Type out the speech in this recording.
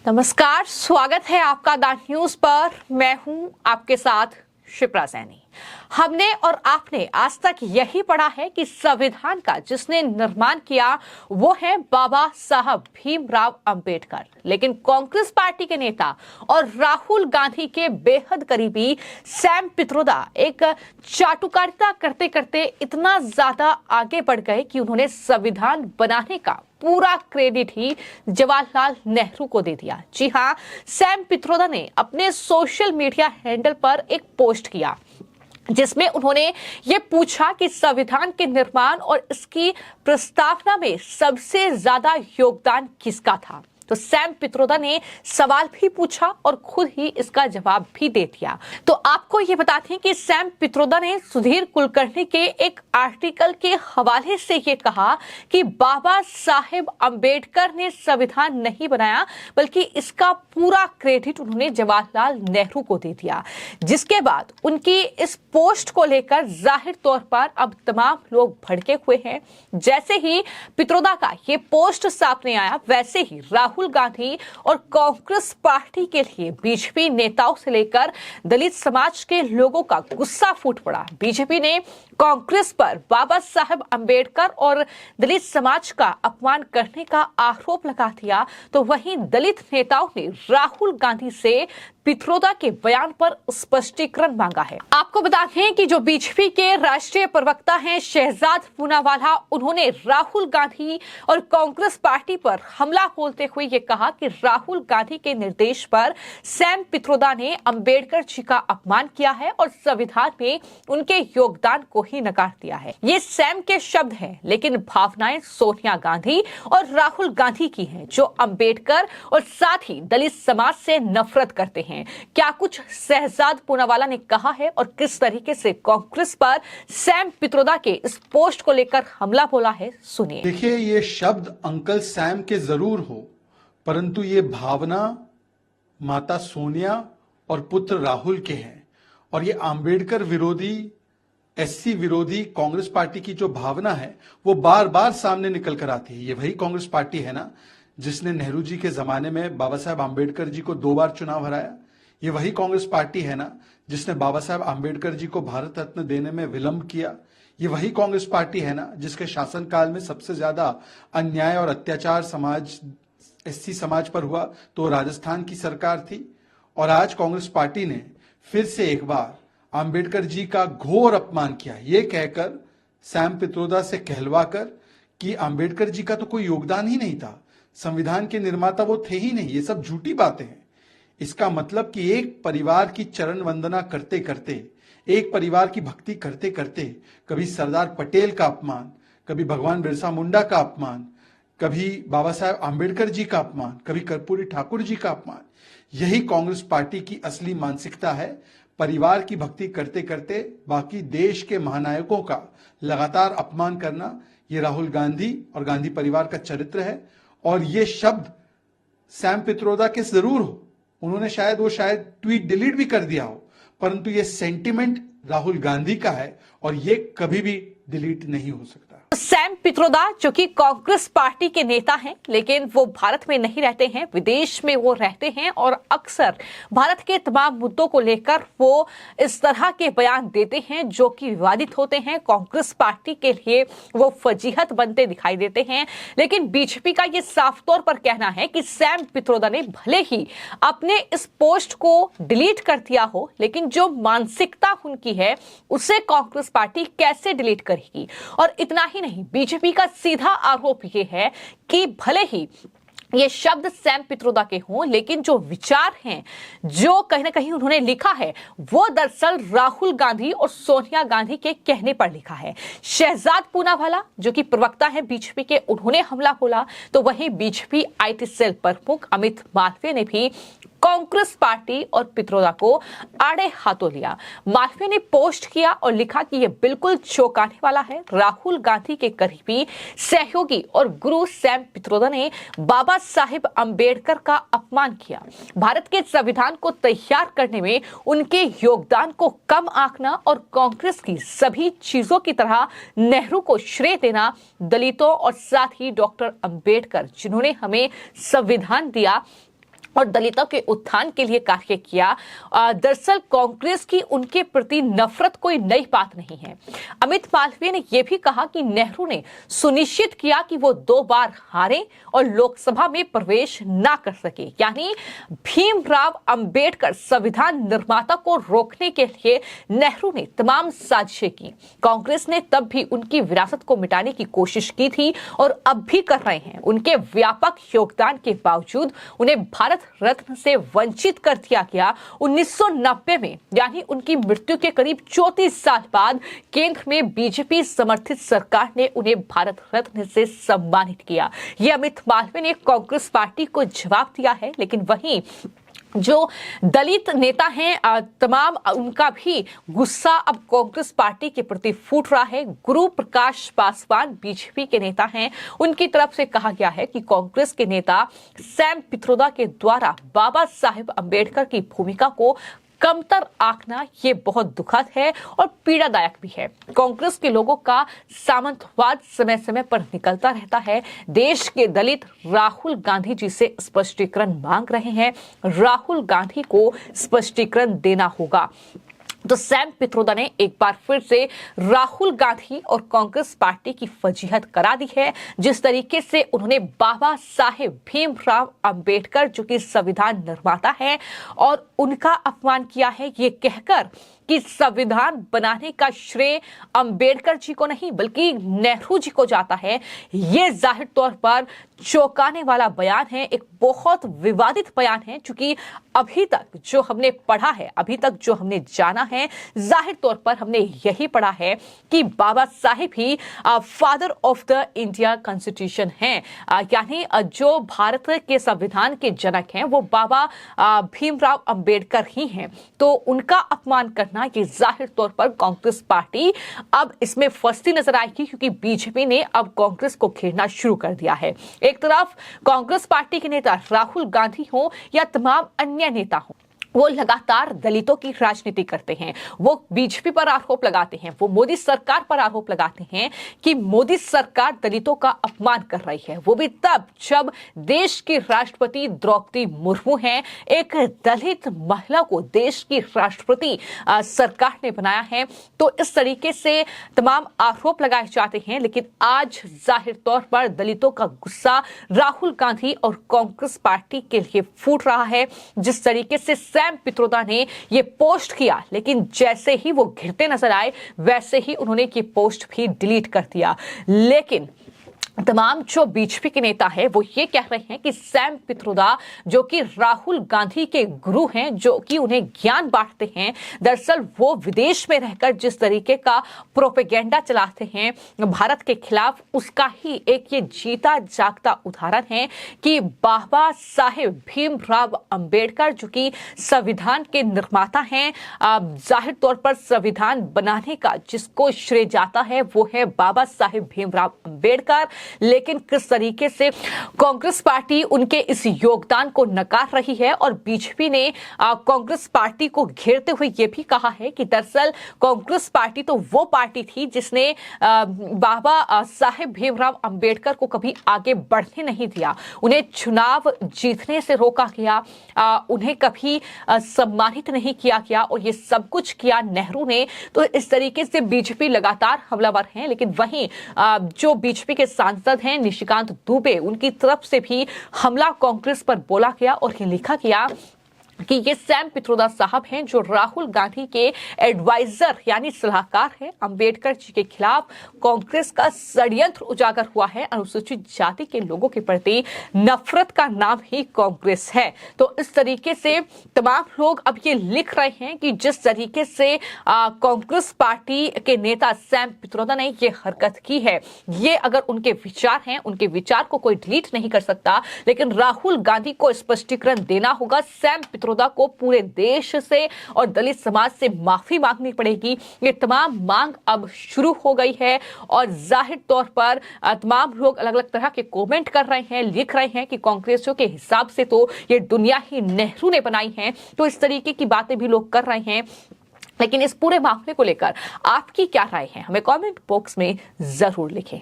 नमस्कार, स्वागत है आपका द न्यूज पर। मैं हूं आपके साथ शिप्रा सैनी। हमने और आपने आज तक यही पढ़ा है कि संविधान का जिसने निर्माण किया वो है बाबा साहब भीमराव अंबेडकर। लेकिन कांग्रेस पार्टी के नेता और राहुल गांधी के बेहद करीबी सैम पित्रोदा एक चाटुकारिता करते करते इतना ज्यादा आगे बढ़ गए कि उन्होंने संविधान बनाने का पूरा क्रेडिट ही जवाहरलाल नेहरू को दे दिया। जी हां, सैम पित्रोदा ने अपने सोशल मीडिया हैंडल पर एक पोस्ट किया जिसमें उन्होंने ये पूछा कि संविधान के निर्माण और इसकी प्रस्तावना में सबसे ज्यादा योगदान किसका था। तो सैम पित्रोदा ने सवाल भी पूछा और खुद ही इसका जवाब भी दे दिया। तो आपको ये बताते हैं कि सैम पित्रोदा ने सुधीर कुलकर्णी के एक आर्टिकल के हवाले से ये कहा कि बाबा साहेब अंबेडकर ने संविधान नहीं बनाया, बल्कि इसका पूरा क्रेडिट उन्होंने जवाहरलाल नेहरू को दे दिया। जिसके बाद उनकी इस पोस्ट को लेकर जाहिर तौर पर अब तमाम लोग भड़के हुए हैं। जैसे ही पित्रोदा का ये पोस्ट सामने आया, वैसे ही राहुल गांधी और कांग्रेस पार्टी के लिए बीजेपी नेताओं से लेकर दलित समाज के लोगों का गुस्सा फूट पड़ा। बीजेपी ने कांग्रेस पर बाबा साहब अंबेडकर और दलित समाज का अपमान करने का आरोप लगा दिया, तो वहीं दलित नेताओं ने राहुल गांधी से पित्रोदा के बयान पर स्पष्टीकरण मांगा है। आपको बता दें कि जो बीजेपी के राष्ट्रीय प्रवक्ता हैं शहजाद पूनावाला, उन्होंने राहुल गांधी और कांग्रेस पार्टी पर हमला बोलते हुए ये कहा कि राहुल गांधी के निर्देश पर सैम पित्रोदा ने अंबेडकर जी का अपमान किया है और संविधान में उनके योगदान को ही नकार दिया है। ये सैम के शब्द हैं, लेकिन भावनाएं सोनिया गांधी और राहुल गांधी की हैं, जो अंबेडकर और साथ ही दलित समाज से नफरत करते हैं। क्या कुछ शहजाद पूनावाला ने कहा है और किस तरीके से कांग्रेस पर सैम पित्रोदा के इस पोस्ट को लेकर हमला बोला है, सुनिए। देखिए, ये शब्द अंकल सैम के जरूर हो, परंतु ये भावना माता सोनिया और पुत्र राहुल के हैं। और ये अंबेडकर विरोधी, एससी विरोधी कांग्रेस पार्टी की जो भावना है वो बार बार सामने निकल कर आती है। ये वही कांग्रेस पार्टी है ना जिसने नेहरू जी के जमाने में बाबा साहब अंबेडकर जी को 2 बार चुनाव हराया। ये वही कांग्रेस पार्टी है ना जिसने बाबा साहब अंबेडकर जी को भारत रत्न देने में विलंब किया। ये वही कांग्रेस पार्टी है ना जिसके शासनकाल में सबसे ज्यादा अन्याय और अत्याचार समाज, एससी समाज पर हुआ तो राजस्थान की सरकार थी। और आज कांग्रेस पार्टी ने फिर से एक बार अंबेडकर जी का घोर अपमान किया, ये कहकर सैम पित्रोदा से कहलवाकर कि अंबेडकर जी का तो कोई योगदान ही नहीं था, संविधान के निर्माता वो थे ही नहीं। ये सब झूठी बातें हैं। इसका मतलब कि एक परिवार की चरण वंदना करते करते, एक परिवार की भक्ति करते करते कभी सरदार पटेल का अपमान, कभी भगवान बिरसा मुंडा का अपमान, कभी बाबा साहब अंबेडकर जी का अपमान, कभी कर्पूरी ठाकुर जी का अपमान, यही कांग्रेस पार्टी की असली मानसिकता है। परिवार की भक्ति करते करते बाकी देश के महानायकों का लगातार अपमान करना, ये राहुल गांधी और गांधी परिवार का चरित्र है। और ये शब्द सैम पित्रोदा के जरूर हो, उन्होंने शायद ट्वीट डिलीट भी कर दिया हो, परंतु ये सेंटिमेंट राहुल गांधी का है और ये कभी भी डिलीट नहीं हो सकता। सैम पित्रोदा जो कि कांग्रेस पार्टी के नेता हैं, लेकिन वो भारत में नहीं रहते हैं, विदेश में वो रहते हैं और अक्सर भारत के तमाम मुद्दों को लेकर वो इस तरह के बयान देते हैं जो कि विवादित होते हैं। कांग्रेस पार्टी के लिए वो फजीहत बनते दिखाई देते हैं। लेकिन बीजेपी का ये साफ तौर पर कहना है कि सैम पित्रोदा ने भले ही अपने इस पोस्ट को डिलीट कर दिया हो, लेकिन जो मानसिकता उनकी है उसे कांग्रेस पार्टी कैसे डिलीट करेगी। और इतना ही नहीं, बीजेपी का सीधा आरोप यह है कि भले ही ये शब्द सैम पित्रोदा के हों, लेकिन जो विचार हैं, जो कहीं ना कहीं उन्होंने लिखा है, वो दरअसल राहुल गांधी और सोनिया गांधी के कहने पर लिखा है। शहजाद पूनावाला जो कि प्रवक्ता है बीजेपी के, उन्होंने हमला बोला, तो वहीं बीजेपी आईटी सेल प्रमुख अमित मालवीय ने भी कांग्रेस पार्टी और पित्रोदा को आड़े हाथों लिया। मालवीय ने पोस्ट किया और लिखा कि यह बिल्कुल चौंकाने वाला है। राहुल गांधी के करीबी सहयोगी और गुरु सैम पित्रोदा ने बाबा साहेब अंबेडकर का अपमान किया। भारत के संविधान को तैयार करने में उनके योगदान को कम आंकना और कांग्रेस की सभी चीजों की तरह नेहरू को श्रेय देना, दलितों और साथ ही डॉक्टर अंबेडकर जिन्होंने हमें संविधान दिया और दलितों के उत्थान के लिए कार्य किया। दरअसल कांग्रेस की उनके प्रति नफरत कोई नई बात नहीं है। अमित मालवीय ने यह भी कहा कि नेहरू ने सुनिश्चित किया कि वो 2 बार हारे और लोकसभा में प्रवेश ना कर सके, यानी भीमराव अंबेडकर संविधान निर्माता को रोकने के लिए नेहरू ने तमाम साजिशें की। कांग्रेस ने तब भी उनकी विरासत को मिटाने की कोशिश की थी और अब भी कर रहे हैं। उनके व्यापक योगदान के बावजूद उन्हें भारत रत्न से वंचित कर दिया गया। 1990 में, यानी उनकी मृत्यु के करीब 34 साल बाद, केंद्र में बीजेपी समर्थित सरकार ने उन्हें भारत रत्न से सम्मानित किया। ये अमित मालवीय ने कांग्रेस पार्टी को जवाब दिया है। लेकिन वहीं जो दलित नेता हैं तमाम, उनका भी गुस्सा अब कांग्रेस पार्टी के प्रति फूट रहा है। गुरु प्रकाश पासवान बीजेपी के नेता हैं, उनकी तरफ से कहा गया है कि कांग्रेस के नेता सैम पित्रोदा के द्वारा बाबा साहेब अंबेडकर की भूमिका को कमतर आंकना ये बहुत दुखद है और पीड़ादायक भी है। कांग्रेस के लोगों का सामंतवाद समय समय पर निकलता रहता है। देश के दलित राहुल गांधी जी से स्पष्टीकरण मांग रहे हैं। राहुल गांधी को स्पष्टीकरण देना होगा। तो सैम पित्रोदा ने एक बार फिर से राहुल गांधी और कांग्रेस पार्टी की फजीहत करा दी है। जिस तरीके से उन्होंने बाबा साहेब भीमराव अंबेडकर, जो कि संविधान निर्माता है, और उनका अपमान किया है, ये कहकर कि संविधान बनाने का श्रेय अंबेडकर जी को नहीं बल्कि नेहरू जी को जाता है। ये जाहिर तौर पर चौंकाने वाला बयान है, एक बहुत विवादित बयान है, क्योंकि अभी तक जो हमने पढ़ा है, अभी तक जो हमने जाना है, जाहिर तौर पर हमने यही पढ़ा है कि बाबा साहेब ही father of the India constitution हैं, यानी जो भारत के संविधान के जनक हैं वो बाबा भीमराव अंबेडकर ही हैं। तो उनका अपमान करना ये जाहिर तौर पर कांग्रेस पार्टी अब इसमें फंसती नजर आएगी, क्योंकि बीजेपी ने अब कांग्रेस को घेरना शुरू कर दिया है। एक तरफ कांग्रेस पार्टी के नेता राहुल गांधी हो या तमाम अन्य नेता हो, वो लगातार दलितों की राजनीति करते हैं। वो बीजेपी पर आरोप लगाते हैं, वो मोदी सरकार पर आरोप लगाते हैं कि मोदी सरकार दलितों का अपमान कर रही है। वो भी तब जब देश की राष्ट्रपति द्रौपदी मुर्मू हैं। एक दलित महिला को देश की राष्ट्रपति सरकार ने बनाया है। तो इस तरीके से तमाम आरोप लगाए जाते हैं। लेकिन आज जाहिर तौर पर दलितों का गुस्सा राहुल गांधी और कांग्रेस पार्टी के लिए फूट रहा है। जिस तरीके से सैम पित्रोदा ने ये पोस्ट किया, लेकिन जैसे ही वो घिरते नजर आए वैसे ही उन्होंने ये पोस्ट भी डिलीट कर दिया। लेकिन तमाम जो बीजेपी के नेता है वो ये कह रहे हैं कि सैम पित्रोदा, जो कि राहुल गांधी के गुरु हैं, जो कि उन्हें ज्ञान बांटते हैं, दरअसल वो विदेश में रहकर जिस तरीके का प्रोपेगेंडा चलाते हैं भारत के खिलाफ, उसका ही एक ये जीता जागता उदाहरण है कि बाबा साहेब भीमराव अंबेडकर, जो कि संविधान के निर्माता हैं, जाहिर तौर पर संविधान बनाने का जिसको श्रेय जाता है वो है बाबा साहेब भीमराव अंबेडकर। लेकिन किस तरीके से कांग्रेस पार्टी उनके इस योगदान को नकार रही है और बीजेपी ने कांग्रेस पार्टी को घेरते हुए यह भी कहा है कि दरअसल कांग्रेस पार्टी तो वो पार्टी थी जिसने बाबा साहेब भीमराव अंबेडकर को कभी आगे बढ़ने नहीं दिया, उन्हें चुनाव जीतने से रोका गया, उन्हें कभी सम्मानित नहीं किया गया, और ये सब कुछ किया नेहरू ने। तो इस तरीके से बीजेपी लगातार हमलावर है। लेकिन वहीं जो बीजेपी के सांसद हैं निशिकांत दुबे, उनकी तरफ से भी हमला कांग्रेस पर बोला गया और ये लिखा गया कि ये सैम पित्रोदा साहब हैं जो राहुल गांधी के एडवाइजर यानी सलाहकार हैं। अंबेडकर जी के खिलाफ कांग्रेस का षड्यंत्र उजागर हुआ है। अनुसूचित जाति के लोगों के प्रति नफरत का नाम ही कांग्रेस है। तो इस तरीके से तमाम लोग अब ये लिख रहे हैं कि जिस तरीके से कांग्रेस पार्टी के नेता सैम पित्रोदा ने ये हरकत की है, ये अगर उनके विचार हैं, उनके विचार को कोई डिलीट नहीं कर सकता, लेकिन राहुल गांधी को स्पष्टीकरण देना होगा। सैम पित्रोदा को पूरे देश से और दलित समाज से माफी मांगनी पड़ेगी। ये तमाम मांग अब शुरू हो गई है और जाहिर तौर पर तमाम लोग अलग अलग तरह के कमेंट कर रहे हैं, लिख रहे हैं कि कांग्रेसियों के हिसाब से तो ये दुनिया ही नेहरू ने बनाई है। तो इस तरीके की बातें भी लोग कर रहे हैं। लेकिन इस पूरे मामले को लेकर आपकी क्या राय है, हमें कमेंट बॉक्स में जरूर लिखें।